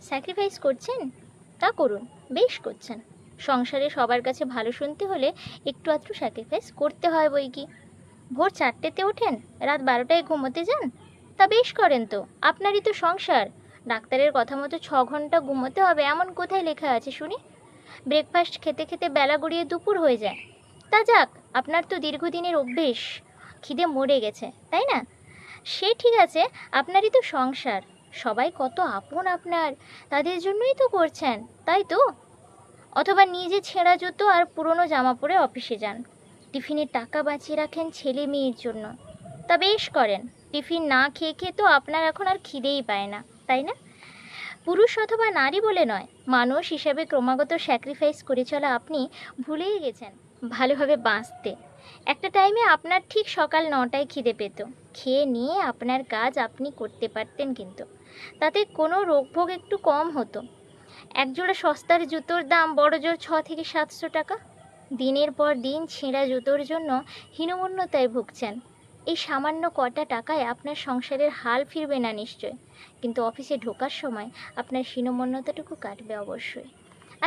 Sacrifice করছেন, তা করুন, বেশ করছেন। সংসারে সবার কাছে ভালো শুনতে হলে একটু আধটু স্যাক্রিফাইস করতে হয় বই কি। ভোর 4টেতে ওঠেন, রাত 12টায় ঘুমোতে যান, তা বেশ করেন তো, আপনারই তো সংসার। ডাক্তারের কথা মতো 6 ঘন্টা ঘুমোতে হবে এমন কোথায় লেখা আছে শুনি? ব্রেকফাস্ট খেতে খেতে বেলা গড়িয়ে দুপুর হয়ে যায়, তা যাক, আপনার তো দীর্ঘদিনের অভ্যেস, খিদে মরে গেছে, তাই না? সে ঠিক আছে, আপনারই তো সংসার, সবাই কত আপন আপনার, তাদের জন্যই তো করছেন, তাই তো? অথবা নিজে ছেঁড়া জুতো আর পুরনো জামা পরে অফিসে যান, টিফিনের টাকা বাঁচিয়ে রাখেন ছেলে মেয়ের জন্য, তা বেশ করেন। টিফিন না খেয়ে খেয়ে তো আপনার এখন আর খিদেই পায় না, তাই না? পুরুষ অথবা নারী বলে নয়, মানুষ হিসাবে ক্রমাগত স্যাক্রিফাইস করে চলা আপনি ভুলেই গেছেন ভালোভাবে বাঁচতে। একটা টাইমে আপনার ঠিক সকাল 9টায় খিদে পেত, খেয়ে নিয়ে আপনার কাজ আপনি করতে পারতেন, কিন্তু তাতে কোনো রোগভোগ একটু কম হতো। একজোড়া সস্তার জুতোর দাম বড়জোর 600 থেকে 700 টাকা। দিনের পর দিন ছেঁড়া জুতোর জন্য হীনমন্যতায় ভুগছেন। এই সামান্য কটা টাকায় আপনার সংসারের হাল ফিরবে না নিশ্চয়, কিন্তু অফিসে ঢোকার সময় আপনার হীনমন্যতাটুকু কাটবে অবশ্যই।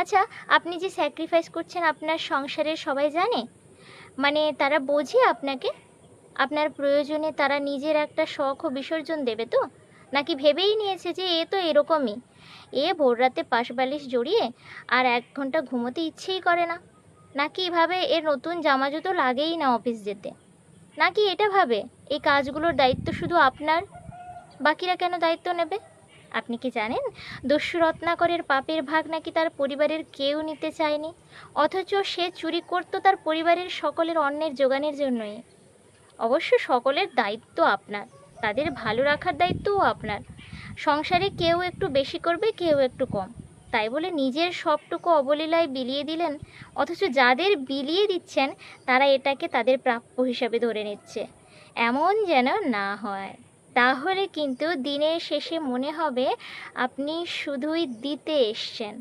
আচ্ছা, আপনি যে স্যাক্রিফাইস করছেন আপনার সংসারের সবাই জানে? মানে তারা বোঝে আপনাকে? আপনার প্রয়োজনে তারা নিজের একটা শখ ও বিসর্জন দেবে তো? নাকি ভেবেই নিয়েছে যে এ তো এরকমই, এ ভোর রাতে পাশ বালিশ জড়িয়ে আর 1 ঘন্টা ঘুমোতে ইচ্ছেই করে না? নাকি এভাবে এর নতুন জামা জুতো লাগেই না অফিস যেতে? নাকি এটা ভাবে এই কাজগুলোর দায়িত্ব শুধু আপনার, বাকিরা কেন দায়িত্ব নেবে? আপনি কি জানেন দস্যু রত্নাকরের পাপের ভাগ নাকি তার পরিবারের কেউ নিতে চায়নি, অথচ সে চুরি করতো তার পরিবারের সকলের অন্নের জোগানের জন্যই। অবশ্য সকলের দায়িত্ব আপনার, তাদের ভালো রাখার দায়িত্বও আপনার। সংসারে কেউ একটু বেশি করবে, কেউ একটু কম, তাই বলে নিজের সবটুকু অবলীলায় বিলিয়ে দিলেন, অথচ যাদের বিলিয়ে দিচ্ছেন তারা এটাকে তাদের প্রাপ্য হিসাবে ধরে নিচ্ছে। এমন যেন না হয়, তাহলে কিন্তু দিনের শেষে মনে হবে আপনি শুধুই দিতে এসছেন,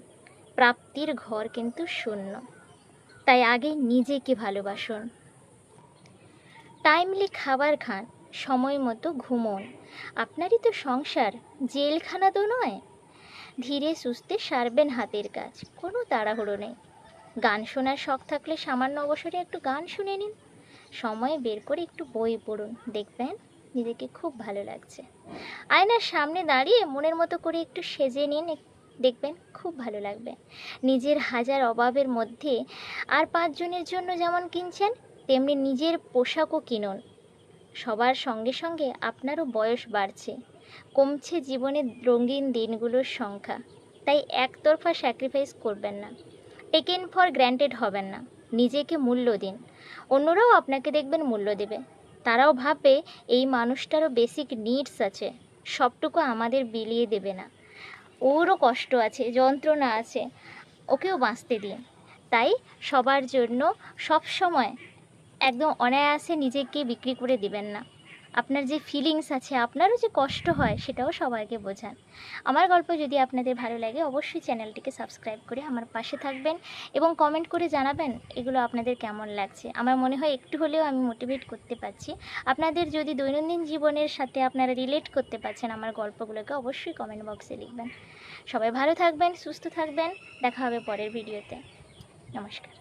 প্রাপ্তির ঘর কিন্তু শূন্য। তাই আগে নিজেকে ভালোবাসুন, টাইমলি খাবার খান, সময় মতো ঘুমোন। আপনারই তো সংসার, জেলখানা তো নয়। ধীরে সুস্থে সারবেন হাতের কাজ, কোনো তাড়াহুড়ো নেই। গান শোনার শখ থাকলে সামান্য অবসরে একটু গান শুনে নিন। সময় বের করে একটু বই পড়ুন, দেখবেন নিজেকে খুব ভালো লাগছে। আয়নার সামনে দাঁড়িয়ে মনের মতো করে একটু সেজে নিন, দেখবেন খুব ভালো লাগবে। নিজের হাজার অভাবের মধ্যে আর 5 জনের জন্য যেমন কিনছেন, তেমনি নিজের পোশাকও কিনুন। সবার সঙ্গে সঙ্গে আপনারও বয়স বাড়ছে, কমছে জীবনের রঙিন দিনগুলোর সংখ্যা। তাই একতরফা স্যাক্রিফাইস করবেন না, টেকেন ফর গ্র্যান্টেড হবেন না। নিজেকে মূল্য দিন, অন্যরাও আপনাকে দেখবেন মূল্য দেবে। তারাও ভাববে এই মানুষটারও বেসিক নিডস আছে, সবটুকু আমাদের বিলিয়ে দেবে না, ওরও কষ্ট আছে, যন্ত্রণা আছে, ওকেও বাঁচতে দিন। তাই সবার জন্য সব সময় একদম অনায়াসে নিজেকে বিক্রি করে দিবেন না। আপনার যে ফিলিংস আছে, আপনারও যে কষ্ট হয়, সেটাও সবাইকে বোঝান। আমার গল্প যদি আপনাদের ভালো লাগে অবশ্যই চ্যানেলটিকে সাবস্ক্রাইব করে আমার পাশে থাকবেন এবং কমেন্ট করে জানাবেন এগুলো আপনাদের কেমন লাগছে। আমার মনে হয় একটু হলেও আমি মোটিভেট করতে পারছি। আপনাদের যদি দৈনন্দিন জীবনের সাথে আপনারা রিলেট করতে পারছেন আমার গল্পগুলোকে, অবশ্যই কমেন্ট বক্সে লিখবেন। সবাই ভালো থাকবেন, সুস্থ থাকবেন, দেখা হবে পরের ভিডিওতে। নমস্কার।